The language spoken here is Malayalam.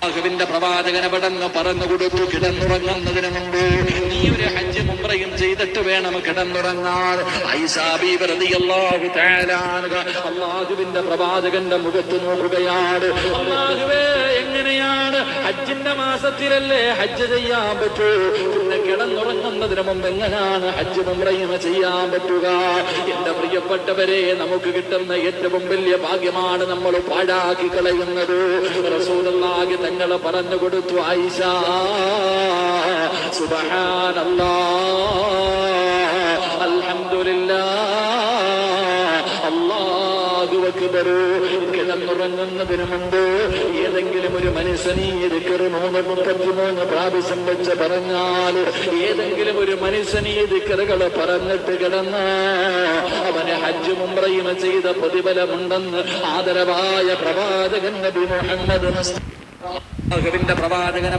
അല്ലാഹുവിന്റെ പ്രവാചകനെ പടന്ന് പറഞ്ഞു കൊടുത്തു, കിടന്നുറങ്ങുന്നതിന് മുമ്പ് നീ ഒരു ഹജ്ജ് ഉംറയും ചെയ്തിട്ട് വേണം കിടന്നുറങ്ങാൻ. ആയിഷാ ബീവി റളിയല്ലാഹു തആല അൻഹ അല്ലാഹുവിന്റെ പ്രവാചകന്റെ മുഖത്ത് നോക്കുകയാണ്. അല്ലാഹുവേ, എങ്ങനെയാണ് ഹജ്ജിന്റെ മാസത്തിലല്ലേ ഹജ്ജ് ചെയ്യാൻ പറ്റൂ? പിന്നെ കിടന്നുറങ്ങുന്നതിന് മുമ്പ് എങ്ങനെയാണ് ഹജ്ജ് ഉംറയും ചെയ്യാൻ പറ്റുക? എന്റെ പ്രിയപ്പെട്ടവരെ, നമുക്ക് കിട്ടുന്ന ഏറ്റവും വലിയ ഭാഗ്യമാണ് നമ്മൾ പാഴാക്കി കളയുന്നത്. റസൂലുള്ളാഹി തങ്ങൾ പറഞ്ഞു കൊടുത്തു, ആയിഷ സുബ്ഹാനല്ലാഹ് അൽഹംദുലില്ലാഹ് അല്ലാഹു അക്ബർ. കിടന്നുറങ്ങുന്നതിന് മുമ്പ് ഏതെങ്കിലും ഒരു മനുഷ്യനീ 33 പ്രാവശ്യം വെച്ച് പറഞ്ഞാൽ, ഏതെങ്കിലും ഒരു മനുഷ്യനീ ദിക്റുകൾ പറഞ്ഞിട്ട് കിടന്ന അവന് ഹജ്ജ് ഉംറയും ചെയ്ത പ്രതിഫലമുണ്ടെന്ന് ആദരവായ പ്രവാചകൻ നബി മുഹമ്മദ് മുസ്തഫ പ്രവാചകനെ